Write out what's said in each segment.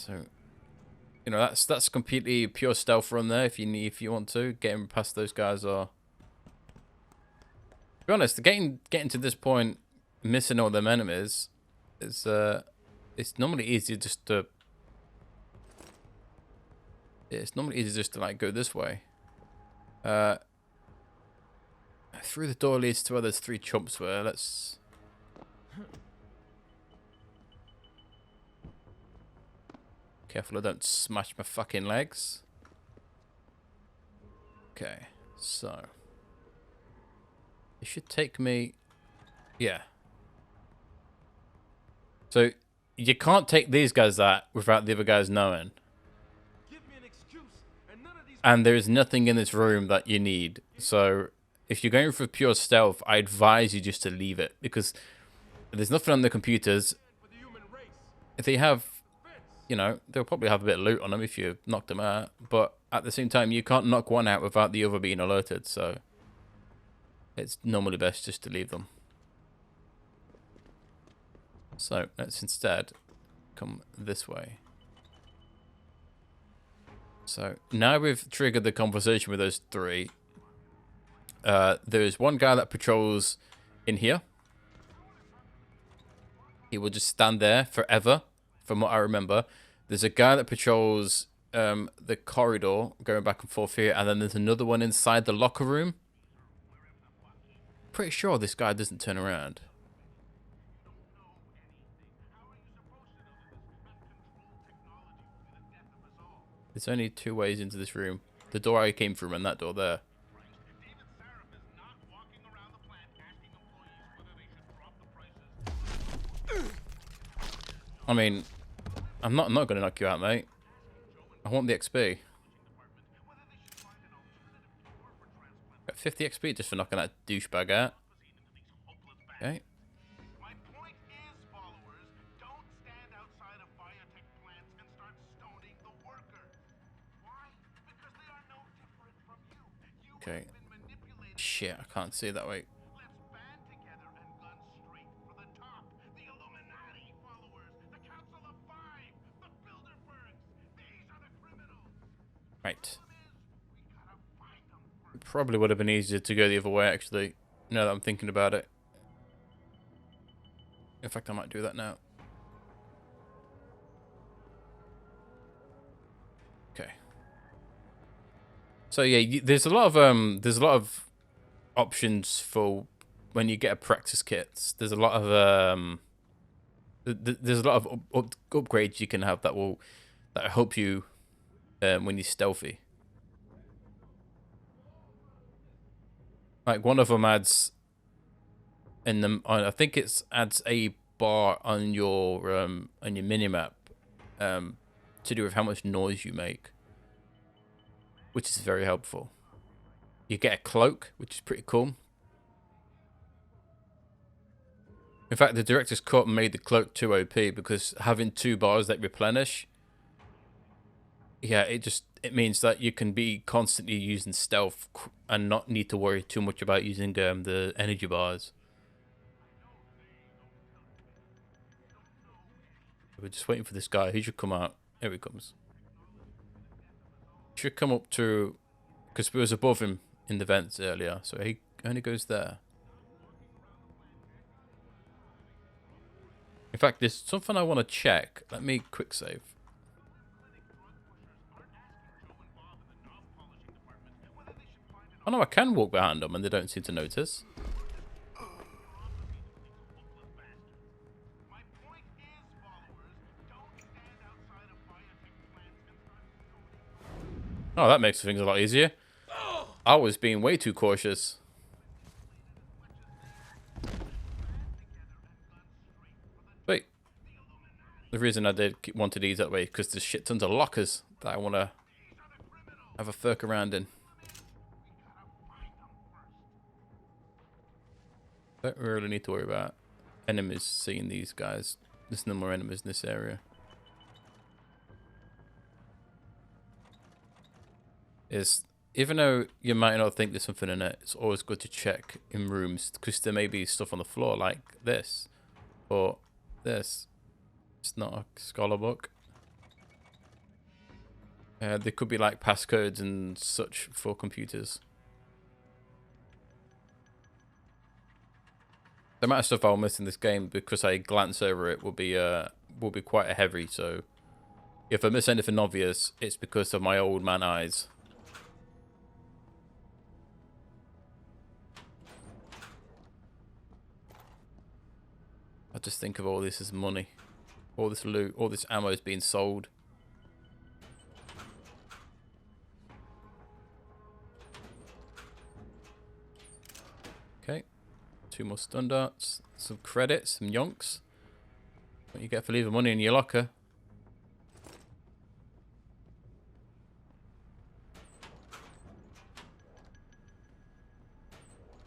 So, you know, that's completely pure stealth run there. If you want to getting past those guys are. To be honest, getting to this point, missing all them enemies, is it's normally easier just to. It's normally easier just to like go this way. Through the door leads to where there's 3 chumps were. Let's. Careful I don't smash my fucking legs. Okay, so. It should take me. Yeah. So, you can't take these guys out without the other guys knowing. And there is nothing in this room that you need. So, if you're going for pure stealth, I advise you just to leave it. Because there's nothing on the computers. If they have, you know, they'll probably have a bit of loot on them if you knock them out. But at the same time, you can't knock one out without the other being alerted. So, it's normally best just to leave them. So, let's instead come this way. So, now we've triggered the conversation with those 3. There's one guy that patrols in here. He will just stand there forever, from what I remember. There's a guy that patrols the corridor, going back and forth here. And then there's another one inside the locker room. Pretty sure this guy doesn't turn around. There's only 2 ways into this room. The door I came from and that door there. I mean, I'm not going to knock you out, mate. I want the XP. Got 50 XP just for knocking that douchebag out. Okay. Okay. Shit, I can't see that way. Right. It probably would have been easier to go the other way, actually. Now that I'm thinking about it. In fact, I might do that now. Okay. So yeah, there's a lot of options for when you get a practice kit. There's a lot of there's a lot of upgrades you can have that help you when you're stealthy. Like one of them adds in the I think it's adds a bar on your minimap to do with how much noise you make, which is very helpful. You get a cloak, which is pretty cool. In fact, the director's cut made the cloak too OP because having 2 bars that replenish, yeah, it means that you can be constantly using stealth and not need to worry too much about using the energy bars. We're just waiting for this guy. He should come out. Here he comes. He should come up to, because we was above him in the vents earlier, so he only goes there. In fact, there's something I want to check. Let me quick save. Oh no, I can walk behind them and they don't seem to notice. Oh, that makes things a lot easier. I was being way too cautious. Wait. The reason I did want to do that way because there's shit tons of lockers that I want to have a furk around in. Don't really need to worry about enemies seeing these guys. There's no more enemies in this area. Even though you might not think there's something in it, it's always good to check in rooms because there may be stuff on the floor like this or this. It's not a scholar book. There could be like passcodes and such for computers. The amount of stuff I'll miss in this game because I glance over it will be quite heavy. So if I miss anything obvious, it's because of my old man eyes. I just think of all this as money, all this loot, all this ammo is being sold. Okay, 2 more stun darts, some credits, some yonks. What you get for leaving money in your locker.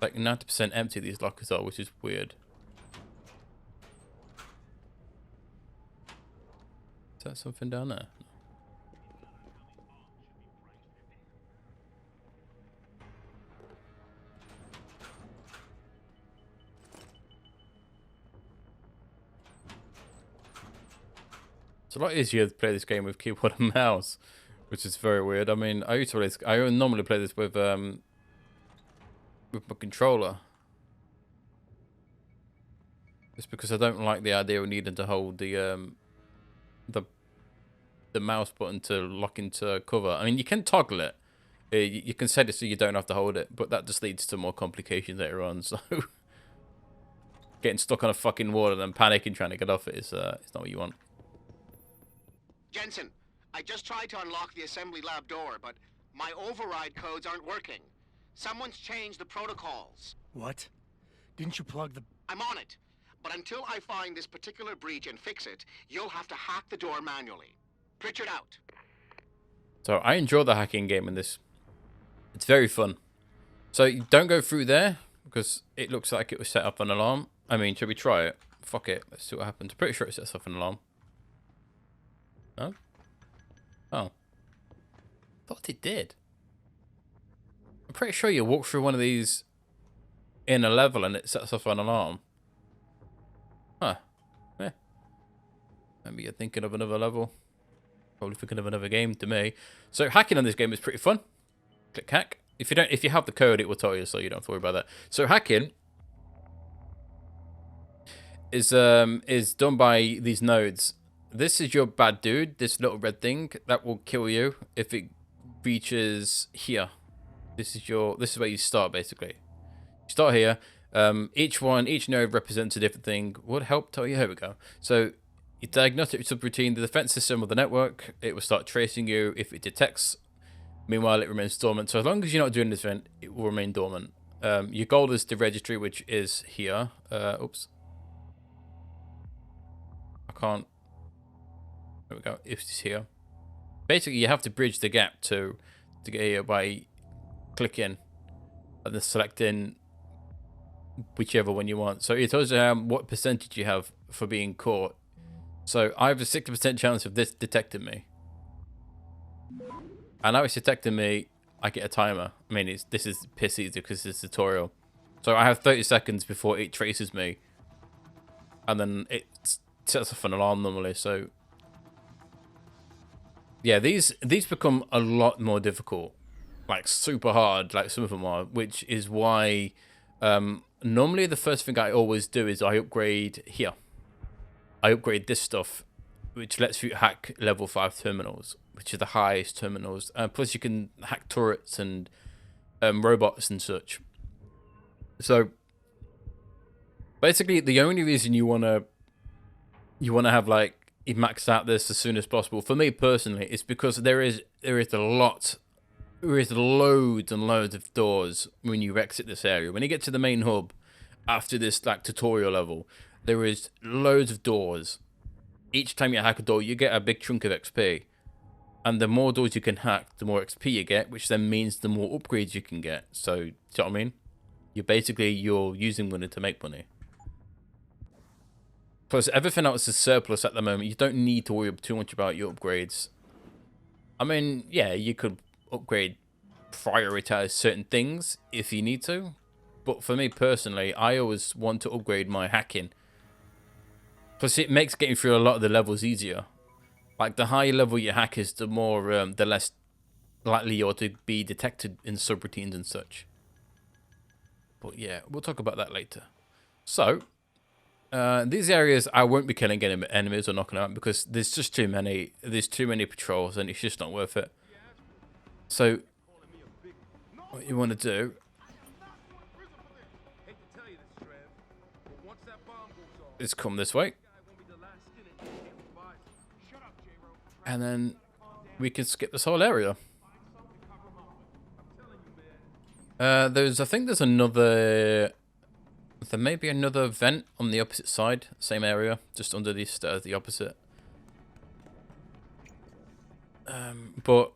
Like 90% empty these lockers are, which is weird. Is that something down there? It's a lot easier to play this game with keyboard and mouse, which is very weird. I mean, I normally play this with my controller. Just because I don't like the idea of needing to hold the mouse button to lock into cover. I mean, you can toggle it. You can set it so you don't have to hold it, but that just leads to more complications later on. So getting stuck on a fucking wall and then panicking trying to get off it is it's not what you want. Jensen, I just tried to unlock the assembly lab door, but my override codes aren't working. Someone's changed the protocols. What? Didn't you plug the... I'm on it. But until I find this particular breach and fix it, you'll have to hack the door manually. Pritchard out. So I enjoy the hacking game in this. It's very fun. So you don't go through there because it looks like it was set up an alarm. I mean, should we try it? Fuck it. Let's see what happens. Pretty sure it sets off an alarm. No? Oh. Thought it did. I'm pretty sure you walk through one of these in a level and it sets off an alarm. Huh. Yeah. Maybe you're thinking of another level. Probably thinking of another game to me. So hacking on this game is pretty fun. Click hack. If you have the code, it will tell you, so you don't have to worry about that. So hacking is done by these nodes. This is your bad dude, this little red thing that will kill you if it reaches here. This is where you start basically. You start here. Each node represents a different thing. Would help tell you. Here we go. So your diagnostic subroutine, the defense system of the network, it will start tracing you if it detects. Meanwhile, it remains dormant. So as long as you're not doing this event, it will remain dormant. Your goal is the registry, which is here. Oops. I can't. There we go. If it's here. Basically, you have to bridge the gap to get here by clicking and then selecting whichever one you want. So it tells you what percentage you have for being caught. So I have a 60% chance of this detecting me. And now it's detecting me, I get a timer. I mean, this is piss easy because it's a tutorial. So I have 30 seconds before it traces me. And then it sets off an alarm normally, so... Yeah, these become a lot more difficult. Like, super hard, like some of them are. Which is why... normally the first thing I always do is I upgrade here. I upgrade this stuff, which lets you hack level 5 terminals, which are the highest terminals. Plus you can hack turrets and robots and such. So basically the only reason you wanna have like max out this as soon as possible, for me personally, is because there is loads and loads of doors when you exit this area. When you get to the main hub after this like tutorial level, there is loads of doors. Each time you hack a door, you get a big chunk of XP. And the more doors you can hack, the more XP you get, which then means the more upgrades you can get. So, do you know what I mean? You're using money to make money. Plus, everything else is surplus at the moment. You don't need to worry too much about your upgrades. I mean, yeah, you could prioritize certain things if you need to. But for me personally, I always want to upgrade my hacking. Plus, it makes getting through a lot of the levels easier. Like, the higher level your hack is, the more, the less likely you're to be detected in subroutines and such. But yeah, we'll talk about that later. So, these areas I won't be killing any enemies or knocking out because there's just too many. There's too many patrols and it's just not worth it. So, what you want to do is come this way. And then we can skip this whole area. I think there's another... There may be another vent on the opposite side. Same area, just under these stairs, the opposite. But...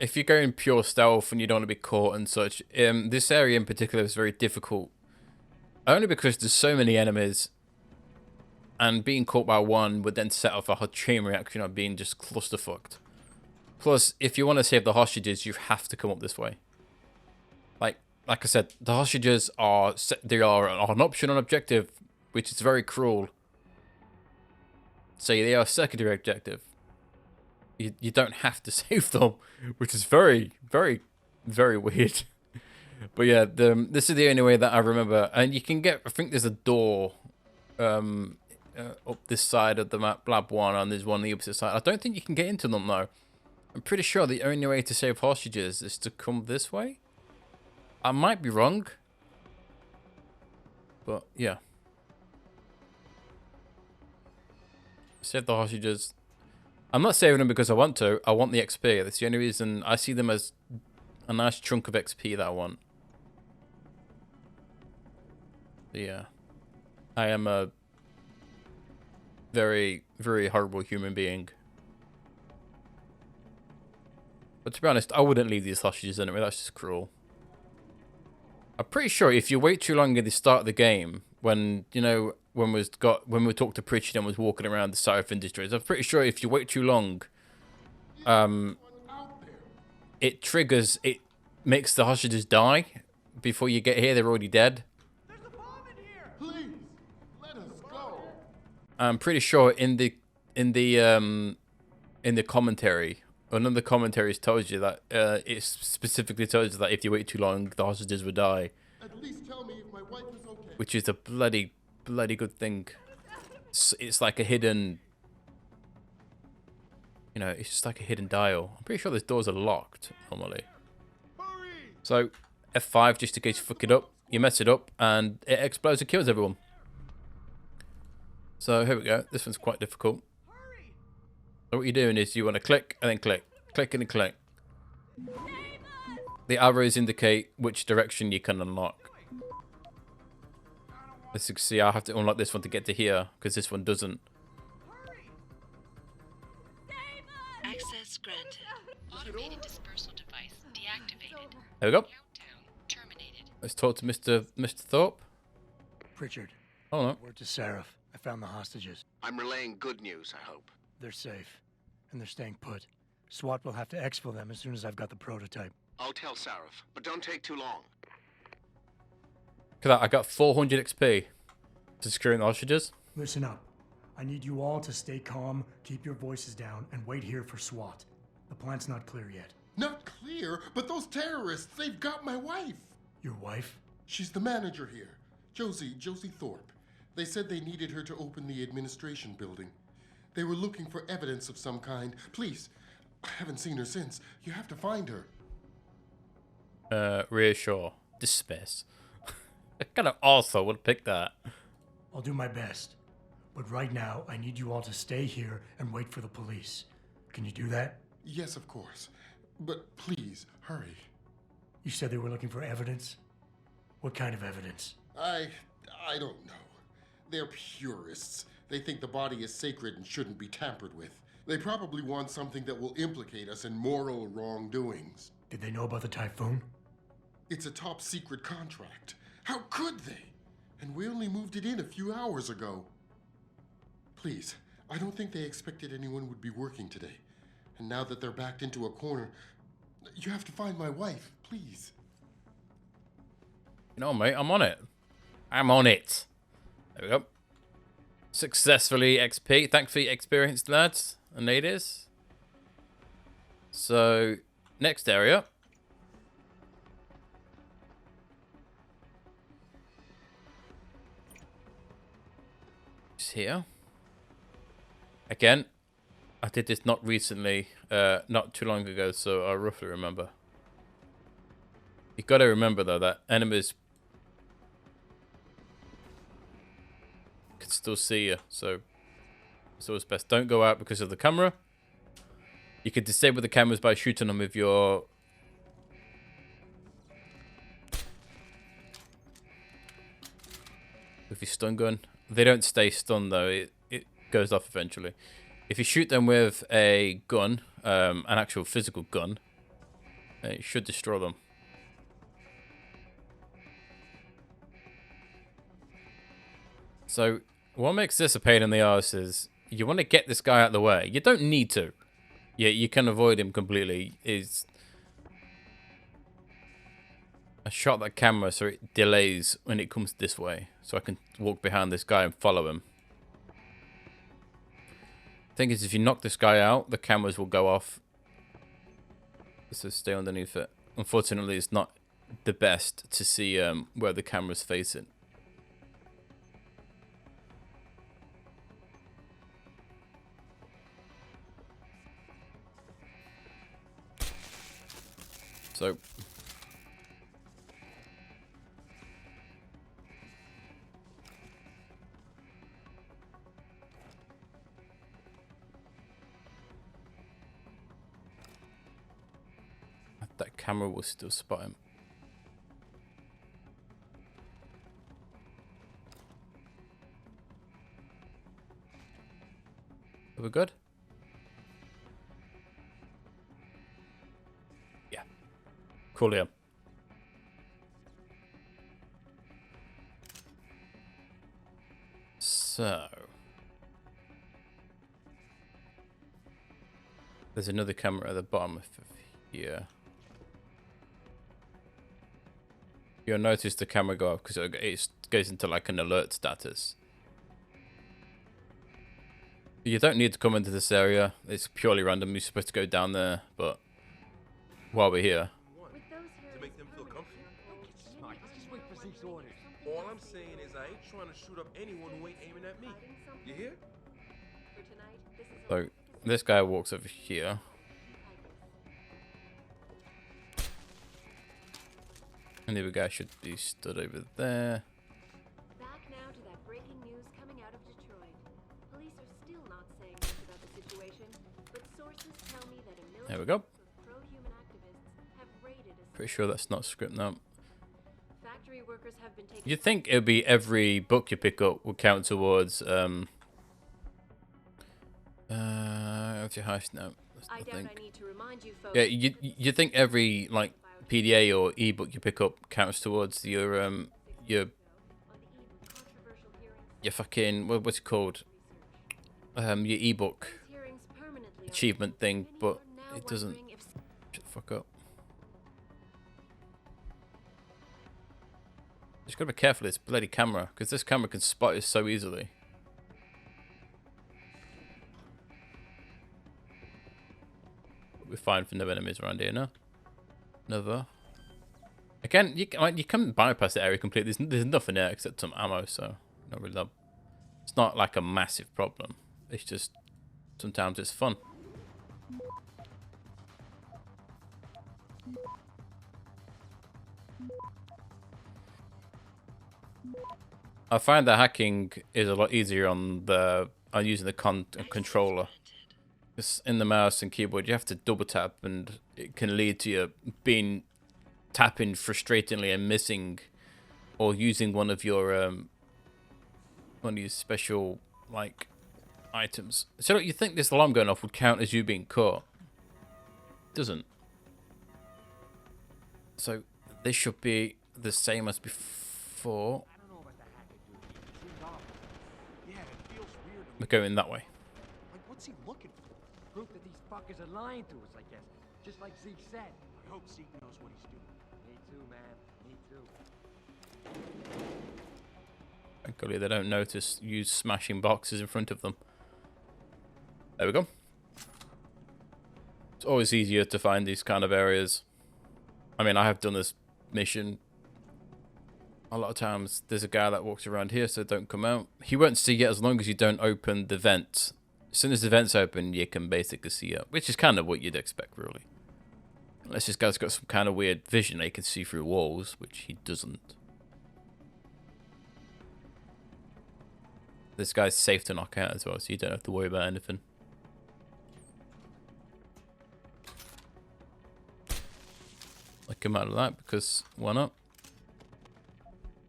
if you're going pure stealth and you don't want to be caught and such, this area in particular is very difficult. Only because there's so many enemies. And being caught by one would then set off a chain reaction of being just clusterfucked. Plus, if you want to save the hostages, you have to come up this way. Like I said, the hostages are an option on objective, which is very cruel. So they are a secondary objective. You don't have to save them, which is very, very, very weird. But yeah, this is the only way that I remember. And you can get, I think there's a door up this side of the map, Lab 1, and there's one on the opposite side. I don't think you can get into them, though. I'm pretty sure the only way to save hostages is to come this way. I might be wrong. But, yeah. Save the hostages. I'm not saving them because I want to. I want the XP. That's the only reason. I see them as a nice chunk of XP that I want. But yeah. I am a very, very horrible human being. But to be honest, I wouldn't leave these hostages anyway. That's just cruel. I'm pretty sure if you wait too long at the start of the game, when, you know, when we talked to Pritchard and was walking around the South Industries, I'm pretty sure if you wait too long, it makes the hostages die before you get here. They're already dead. There's a bomb in here. Please, let us go. I'm pretty sure in the commentary, one of the commentaries tells you that it specifically tells you that if you wait too long, the hostages will die. At least tell me if my wife is okay. Which is a bloody good thing. It's like a hidden, you know, it's just like a hidden dial. I'm pretty sure those doors are locked normally. So F5 just in case you fuck it up, you mess it up, and it explodes and kills everyone. So here we go. This one's quite difficult. So what you're doing is you want to click and then click, click and then click. The arrows indicate which direction you can unlock. As you can see, I have to unlock this one to get to here because this one doesn't. Access granted. Automated dispersal device deactivated. There we go. Countdown terminated. Let's talk to Mr. Thorpe. Pritchard, Oh no. word to Seraph. I found the hostages. I'm relaying good news, I hope. They're safe, and they're staying put. SWAT will have to exfil them as soon as I've got the prototype. I'll tell Sarif, but don't take too long. Look at that, I got 400 XP to securing the hostages. Listen up. I need you all to stay calm, keep your voices down, and wait here for SWAT. The plant's not clear yet. Not clear, but those terrorists, they've got my wife. Your wife? She's the manager here. Josie Thorpe. They said they needed her to open the administration building. They were looking for evidence of some kind. Please, I haven't seen her since. You have to find her. Reassure. Dismiss. I kind of also would pick that. I'll do my best. But right now, I need you all to stay here and wait for the police. Can you do that? Yes, of course. But please, hurry. You said they were looking for evidence? What kind of evidence? I don't know. They're purists. They think the body is sacred and shouldn't be tampered with. They probably want something that will implicate us in moral wrongdoings. Did they know about the typhoon? It's a top secret contract. How could they? And we only moved it in a few hours ago. Please, I don't think they expected anyone would be working today. And now that they're backed into a corner, you have to find my wife, please. You know, mate, I'm on it. I'm on it. There we go. Successfully XP. Thanks for your experience, lads and ladies. So, next area. Is here. Again, I did this not recently, not too long ago, so I roughly remember. You got to remember though that enemies can still see you, so it's always best. Don't go out because of the camera. You can disable the cameras by shooting them with your stun gun. They don't stay stunned though. It goes off eventually. If you shoot them with a gun, an actual physical gun, it should destroy them. So what makes this a pain in the arse is you want to get this guy out of the way. You don't need to. Yeah, you can avoid him completely. I shot that camera so it delays when it comes this way. So I can walk behind this guy and follow him. Thing is, if you knock this guy out, the cameras will go off. So stay underneath it. Unfortunately, it's not the best to see where the camera's facing. So that camera will still spot him. Are we good? Yeah. Coolio. So there's another camera at the bottom of here. You'll notice the camera go off because it goes into like an alert status. You don't need to come into this area. It's purely random. You're supposed to go down there, but while we're here. To make them feel comfortable. Smart. Let's just wait for Zeke's orders. All I'm saying is I ain't trying to shoot up anyone who ain't aiming at me. You hear? So this guy walks over here. And the other guy should be stood over there. Back now to that breaking news coming out of Detroit. Police are still not saying much about the situation, but sources tell me that a million There we go. pro-human activists have raided a Pretty sure that's not script now. factory workers have been taken. You'd think it would be every book you pick up would count towards what's your heist now? I doubt I need to remind you folks. Yeah, you think every like PDA or ebook you pick up counts towards your fucking what's it called? Your ebook achievement thing, but it doesn't. Shut the fuck up. Just gotta be careful of this bloody camera, because this camera can spot us so easily. We're fine for no enemies around here now. Never. Again, you can bypass the area completely. There's nothing there except some ammo, so not really. It's not like a massive problem. It's just sometimes it's fun. I find that hacking is a lot easier on using the controller. Just in the mouse and keyboard, you have to double tap, and it can lead to you tapping frustratingly and missing, or using one of your special like items. So you think this alarm going off would count as you being caught? It doesn't. So this should be the same as before. We're going that way. Like, what's he looking for? Proof that these fuckers are lying to us, I guess. Just like Zeke said. I hope Zeke knows what he's doing. Me too, man. Me too. Thankfully they don't notice you smashing boxes in front of them. There we go. It's always easier to find these kind of areas. I mean, I have done this mission a lot of times. There's a guy that walks around here, so don't come out. He won't see it as long as you don't open the vent. As soon as the vent's open, you can basically see it, which is kind of what you'd expect, really. Unless this guy's got some kind of weird vision that he can see through walls, which he doesn't. This guy's safe to knock out as well, so you don't have to worry about anything. Like him out of that, because why not?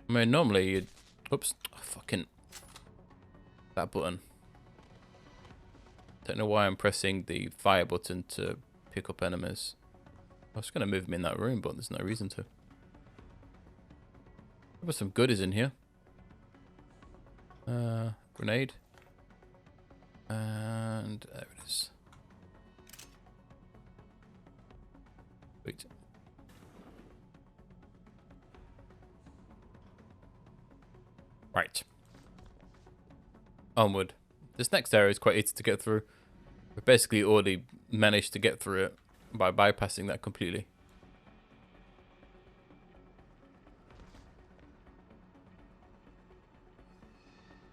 I mean, normally you'd... Oops. Oh, fucking... That button. Don't know why I'm pressing the fire button to pick up enemies. I was going to move them in that room, but there's no reason to. There were some goodies in here. Grenade. And there it is. Wait. Right. Onward. This next area is quite easy to get through. We've basically already managed to get through it by bypassing that completely.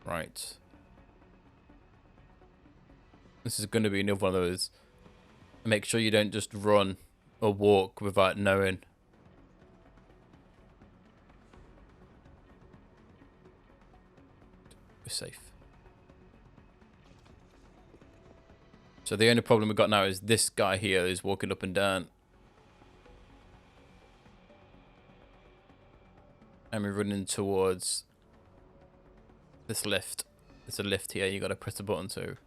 Right. This is going to be another one of those. Make sure you don't just run or walk without knowing. We're safe. So the only problem we've got now is this guy here is walking up and down. And we're running towards this lift. There's a lift here, you gotta press the button to